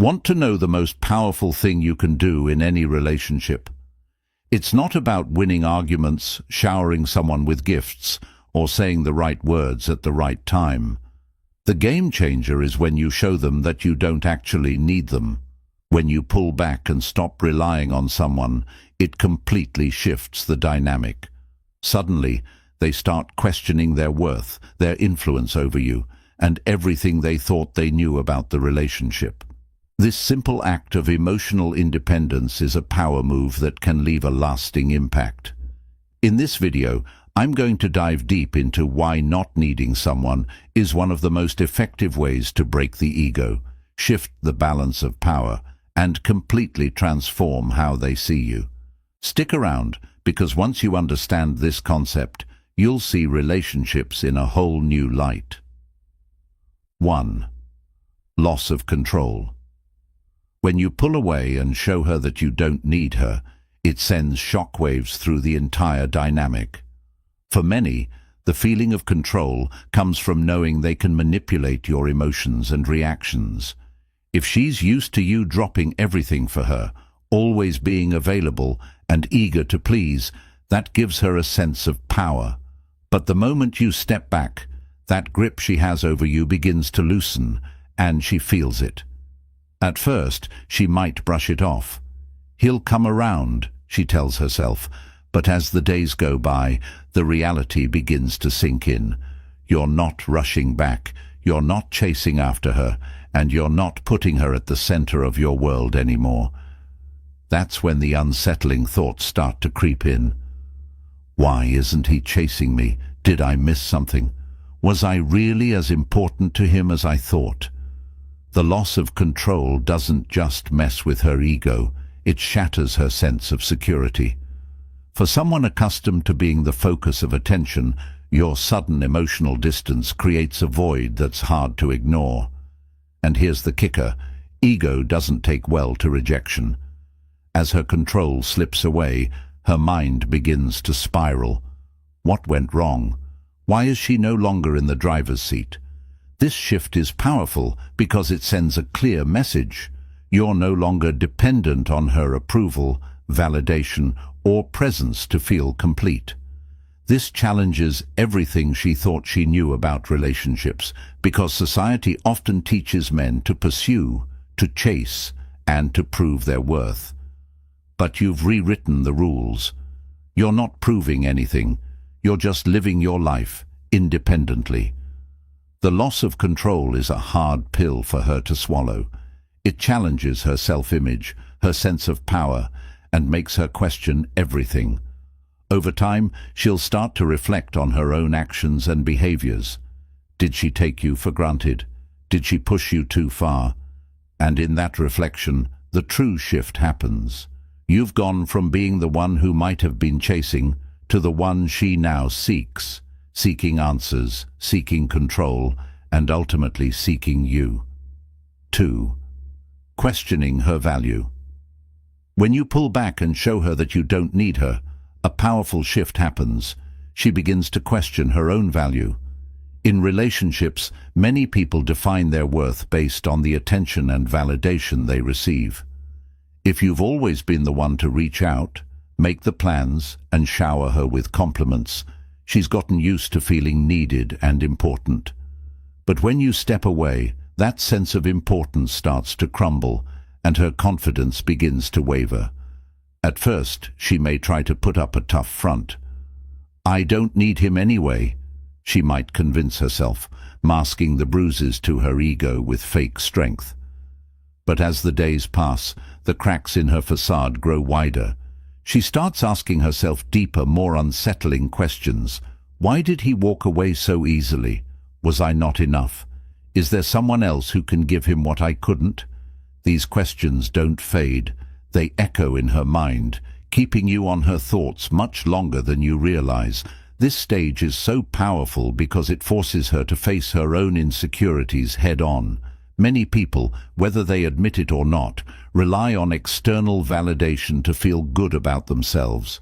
Want to know the most powerful thing you can do in any relationship? It's not about winning arguments, showering someone with gifts, or saying the right words at the right time. The game changer is when you show them that you don't actually need them. When you pull back and stop relying on someone, it completely shifts the dynamic. Suddenly, they start questioning their worth, their influence over you, and everything they thought they knew about the relationship. This simple act of emotional independence is a power move that can leave a lasting impact. In this video, I'm going to dive deep into why not needing someone is one of the most effective ways to break the ego, shift the balance of power, and completely transform how they see you. Stick around, because once you understand this concept, you'll see relationships in a whole new light. 1. Loss of control. When you pull away and show her that you don't need her, it sends shockwaves through the entire dynamic. For many, the feeling of control comes from knowing they can manipulate your emotions and reactions. If she's used to you dropping everything for her, always being available and eager to please, that gives her a sense of power. But the moment you step back, that grip she has over you begins to loosen, and she feels it. At first, she might brush it off. He'll come around, she tells herself, but as the days go by, the reality begins to sink in. You're not rushing back, you're not chasing after her, and you're not putting her at the center of your world anymore. That's when the unsettling thoughts start to creep in. Why isn't he chasing me? Did I miss something? Was I really as important to him as I thought? The loss of control doesn't just mess with her ego, it shatters her sense of security. For someone accustomed to being the focus of attention, your sudden emotional distance creates a void that's hard to ignore. And here's the kicker, ego doesn't take well to rejection. As her control slips away, her mind begins to spiral. What went wrong? Why is she no longer in the driver's seat? This shift is powerful because it sends a clear message. You're no longer dependent on her approval, validation, or presence to feel complete. This challenges everything she thought she knew about relationships, because society often teaches men to pursue, to chase, and to prove their worth. But you've rewritten the rules. You're not proving anything. You're just living your life independently. The loss of control is a hard pill for her to swallow. It challenges her self-image, her sense of power, and makes her question everything. Over time, she'll start to reflect on her own actions and behaviors. Did she take you for granted? Did she push you too far? And in that reflection, the true shift happens. You've gone from being the one who might have been chasing to the one she now seeks, seeking answers, seeking control, and ultimately seeking you. 2. Questioning her value. When you pull back and show her that you don't need her, a powerful shift happens. She begins to question her own value. In relationships, many people define their worth based on the attention and validation they receive. If you've always been the one to reach out, make the plans, and shower her with compliments, she's gotten used to feeling needed and important. But when you step away, that sense of importance starts to crumble, and her confidence begins to waver. At first, she may try to put up a tough front. I don't need him anyway, she might convince herself, masking the bruises to her ego with fake strength. But as the days pass, the cracks in her facade grow wider. She starts asking herself deeper, more unsettling questions. Why did he walk away so easily? Was I not enough? Is there someone else who can give him what I couldn't? These questions don't fade. They echo in her mind, keeping you on her thoughts much longer than you realize. This stage is so powerful because it forces her to face her own insecurities head-on. Many people, whether they admit it or not, rely on external validation to feel good about themselves.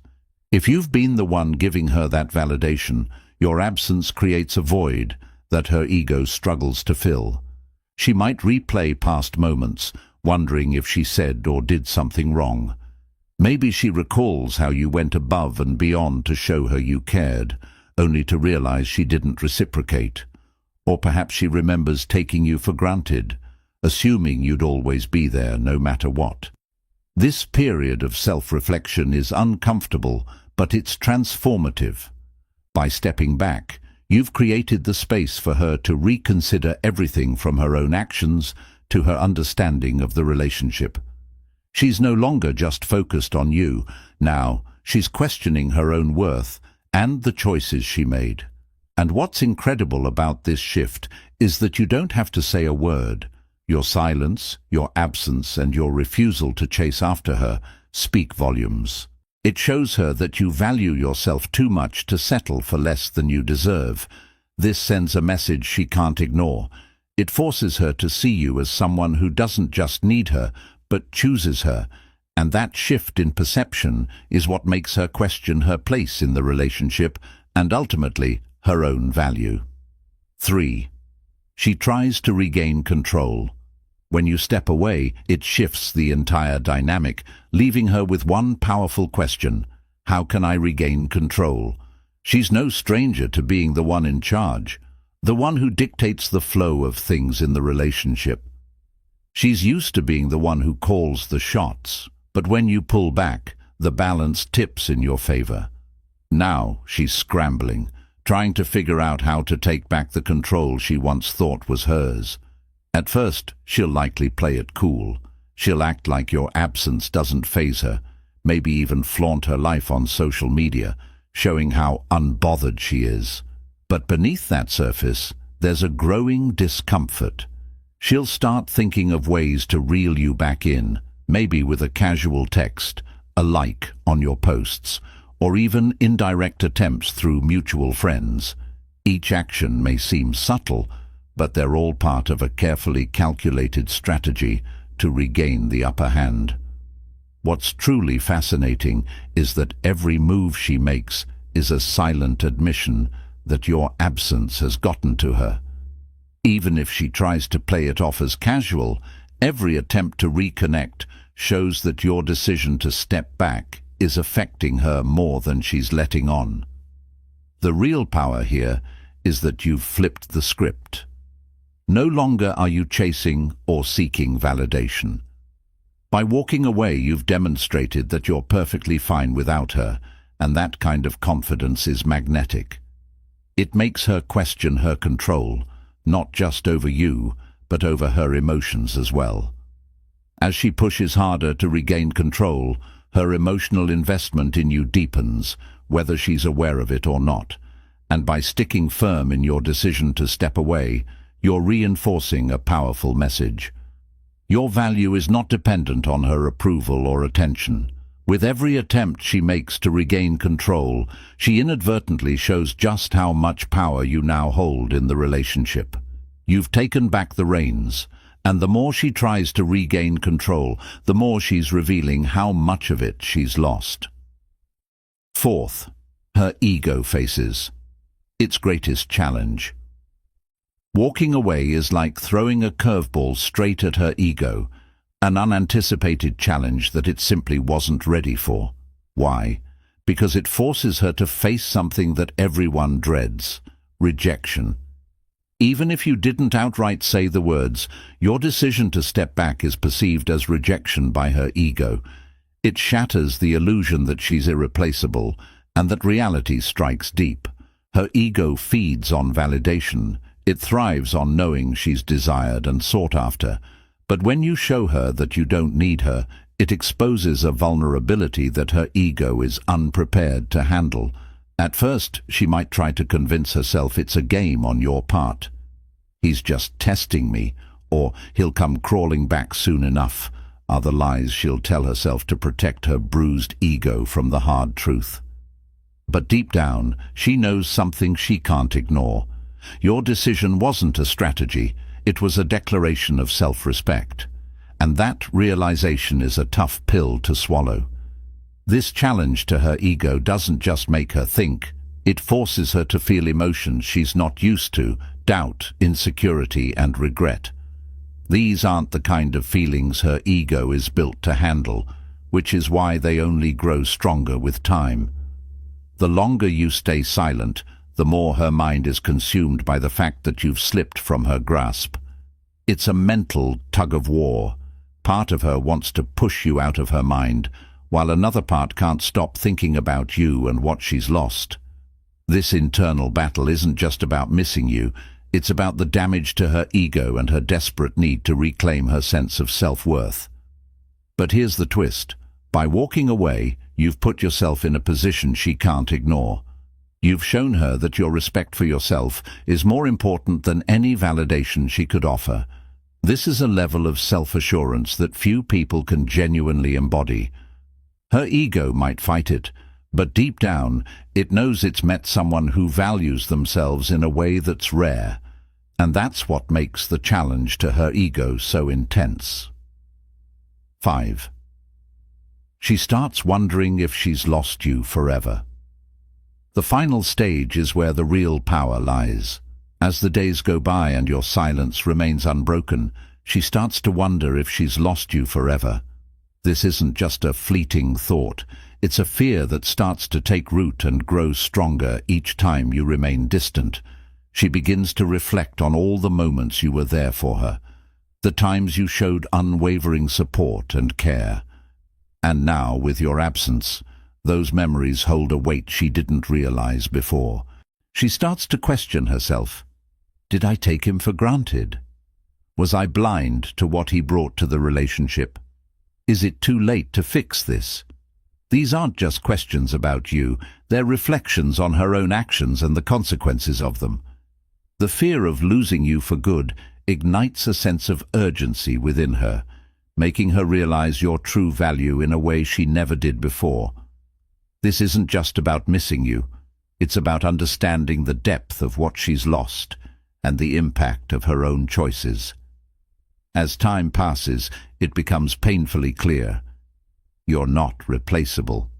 If you've been the one giving her that validation, your absence creates a void that her ego struggles to fill. She might replay past moments, wondering if she said or did something wrong. Maybe she recalls how you went above and beyond to show her you cared, only to realize she didn't reciprocate. Or perhaps she remembers taking you for granted, assuming you'd always be there no matter what. This period of self-reflection is uncomfortable, but it's transformative. By stepping back, you've created the space for her to reconsider everything from her own actions to her understanding of the relationship. She's no longer just focused on you. Now, she's questioning her own worth and the choices she made. And what's incredible about this shift is that you don't have to say a word. Your silence, your absence, and your refusal to chase after her speak volumes. It shows her that you value yourself too much to settle for less than you deserve. This sends a message she can't ignore. It forces her to see you as someone who doesn't just need her, but chooses her, and that shift in perception is what makes her question her place in the relationship and ultimately her own value. 3. She tries to regain control. When you step away, it shifts the entire dynamic, leaving her with one powerful question: how can I regain control? She's no stranger to being the one in charge, the one who dictates the flow of things in the relationship. She's used to being the one who calls the shots, but when you pull back, the balance tips in your favor. Now she's scrambling, trying to figure out how to take back the control she once thought was hers. At first, she'll likely play it cool. She'll act like your absence doesn't faze her, maybe even flaunt her life on social media, showing how unbothered she is. But beneath that surface, there's a growing discomfort. She'll start thinking of ways to reel you back in, maybe with a casual text, a like on your posts, or even indirect attempts through mutual friends. Each action may seem subtle, but they're all part of a carefully calculated strategy to regain the upper hand. What's truly fascinating is that every move she makes is a silent admission that your absence has gotten to her. Even if she tries to play it off as casual, every attempt to reconnect shows that your decision to step back is affecting her more than she's letting on. The real power here is that you've flipped the script. No longer are you chasing or seeking validation. By walking away, you've demonstrated that you're perfectly fine without her, and that kind of confidence is magnetic. It makes her question her control, not just over you, but over her emotions as well. As she pushes harder to regain control, her emotional investment in you deepens, whether she's aware of it or not. And by sticking firm in your decision to step away, you're reinforcing a powerful message. Your value is not dependent on her approval or attention. With every attempt she makes to regain control, she inadvertently shows just how much power you now hold in the relationship. You've taken back the reins, and the more she tries to regain control, the more she's revealing how much of it she's lost. 4th, her ego faces its greatest challenge. Walking away is like throwing a curveball straight at her ego, an unanticipated challenge that it simply wasn't ready for. Why? Because it forces her to face something that everyone dreads: rejection. Even if you didn't outright say the words, your decision to step back is perceived as rejection by her ego. It shatters the illusion that she's irreplaceable and that reality strikes deep. Her ego feeds on validation. It thrives on knowing she's desired and sought after. But when you show her that you don't need her, it exposes a vulnerability that her ego is unprepared to handle. At first, she might try to convince herself it's a game on your part. He's just testing me, or he'll come crawling back soon enough, are the lies she'll tell herself to protect her bruised ego from the hard truth. But deep down, she knows something she can't ignore. Your decision wasn't a strategy, it was a declaration of self-respect. And that realization is a tough pill to swallow. This challenge to her ego doesn't just make her think, it forces her to feel emotions she's not used to: doubt, insecurity, and regret. These aren't the kind of feelings her ego is built to handle, which is why they only grow stronger with time. The longer you stay silent, the more her mind is consumed by the fact that you've slipped from her grasp. It's a mental tug-of-war. Part of her wants to push you out of her mind, while another part can't stop thinking about you and what she's lost. This internal battle isn't just about missing you, it's about the damage to her ego and her desperate need to reclaim her sense of self-worth. But here's the twist. By walking away, you've put yourself in a position she can't ignore. You've shown her that your respect for yourself is more important than any validation she could offer. This is a level of self-assurance that few people can genuinely embody. Her ego might fight it, but deep down, it knows it's met someone who values themselves in a way that's rare, and that's what makes the challenge to her ego so intense. 5. She starts wondering if she's lost you forever. The final stage is where the real power lies. As the days go by and your silence remains unbroken, she starts to wonder if she's lost you forever. This isn't just a fleeting thought. It's a fear that starts to take root and grows stronger each time you remain distant. She begins to reflect on all the moments you were there for her, the times you showed unwavering support and care. And now, with your absence, those memories hold a weight she didn't realize before. She starts to question herself. Did I take him for granted? Was I blind to what he brought to the relationship? Is it too late to fix this? These aren't just questions about you, they're reflections on her own actions and the consequences of them. The fear of losing you for good ignites a sense of urgency within her, making her realize your true value in a way she never did before. This isn't just about missing you, it's about understanding the depth of what she's lost and the impact of her own choices. As time passes, it becomes painfully clear. You're not replaceable.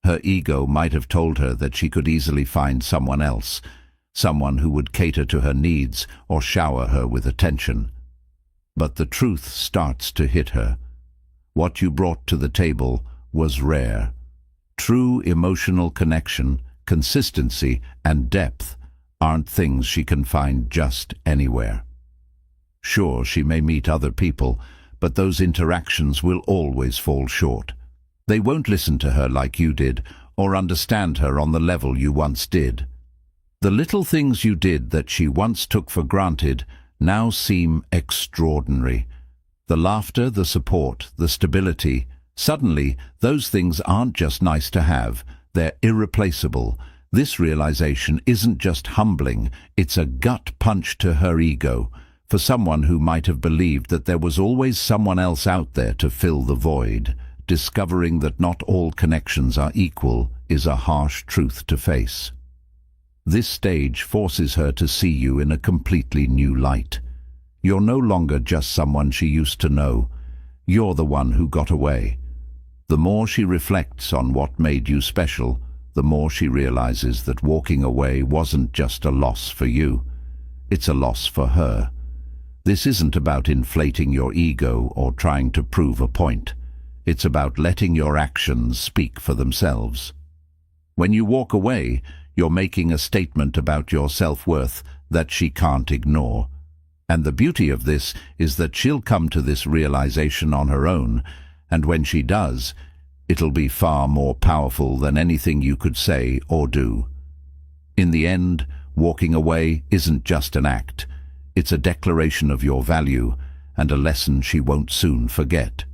Her ego might have told her that she could easily find someone else, someone who would cater to her needs or shower her with attention. But the truth starts to hit her. What you brought to the table was rare. True emotional connection, consistency, and depth aren't things she can find just anywhere. Sure, she may meet other people, but those interactions will always fall short. They won't listen to her like you did, or understand her on the level you once did. The little things you did that she once took for granted now seem extraordinary. The laughter, the support, the stability. Suddenly, those things aren't just nice to have, they're irreplaceable. This realization isn't just humbling, it's a gut punch to her ego. For someone who might have believed that there was always someone else out there to fill the void, discovering that not all connections are equal is a harsh truth to face. This stage forces her to see you in a completely new light. You're no longer just someone she used to know. You're the one who got away. The more she reflects on what made you special, the more she realizes that walking away wasn't just a loss for you. It's a loss for her. This isn't about inflating your ego or trying to prove a point. It's about letting your actions speak for themselves. When you walk away, you're making a statement about your self-worth that she can't ignore. And the beauty of this is that she'll come to this realization on her own, and when she does, it'll be far more powerful than anything you could say or do. In the end, walking away isn't just an act. It's a declaration of your value and a lesson she won't soon forget.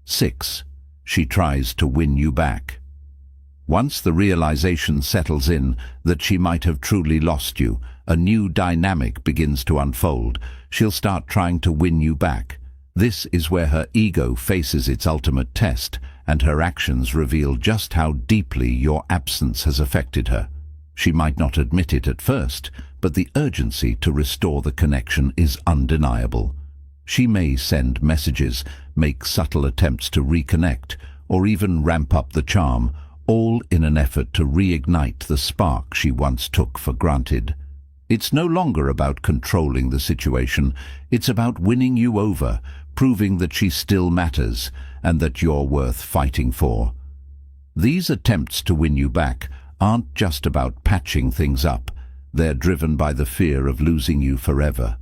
6. She tries to win you back. Once the realization settles in that she might have truly lost you, a new dynamic begins to unfold. She'll start trying to win you back. This is where her ego faces its ultimate test, and her actions reveal just how deeply your absence has affected her. She might not admit it at first, but the urgency to restore the connection is undeniable. She may send messages, make subtle attempts to reconnect, or even ramp up the charm, all in an effort to reignite the spark she once took for granted. It's no longer about controlling the situation. It's about winning you over, proving that she still matters and that you're worth fighting for. These attempts to win you back aren't just about patching things up. They're driven by the fear of losing you forever.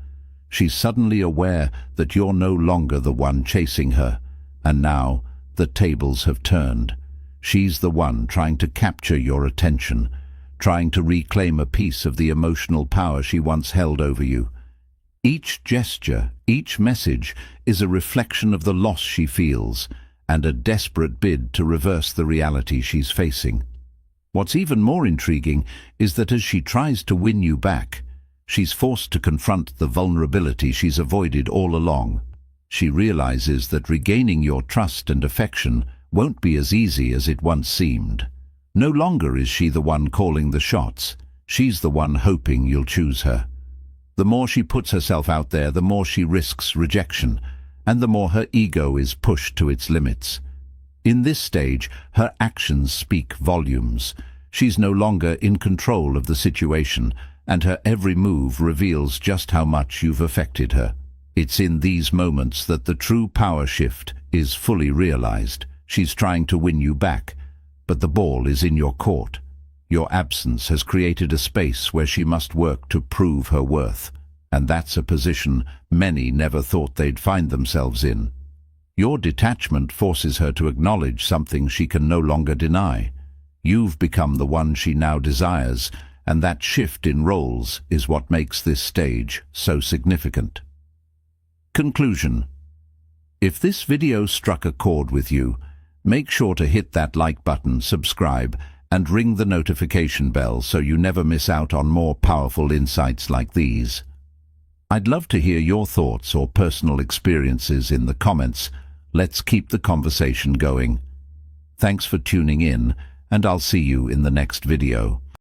She's suddenly aware that you're no longer the one chasing her, and now the tables have turned. She's the one trying to capture your attention, trying to reclaim a piece of the emotional power she once held over you. Each gesture, each message is a reflection of the loss she feels and a desperate bid to reverse the reality she's facing. What's even more intriguing is that as she tries to win you back, she's forced to confront the vulnerability she's avoided all along. She realizes that regaining your trust and affection won't be as easy as it once seemed. No longer is she the one calling the shots. She's the one hoping you'll choose her. The more she puts herself out there, the more she risks rejection, and the more her ego is pushed to its limits. In this stage, her actions speak volumes. She's no longer in control of the situation, and her every move reveals just how much you've affected her. It's in these moments that the true power shift is fully realized. She's trying to win you back, but the ball is in your court. Your absence has created a space where she must work to prove her worth, and that's a position many never thought they'd find themselves in. Your detachment forces her to acknowledge something she can no longer deny. You've become the one she now desires, and that shift in roles is what makes this stage so significant. Conclusion. If this video struck a chord with you, make sure to hit that like button, subscribe, and ring the notification bell so you never miss out on more powerful insights like these. I'd love to hear your thoughts or personal experiences in the comments. Let's keep the conversation going. Thanks for tuning in, and I'll see you in the next video.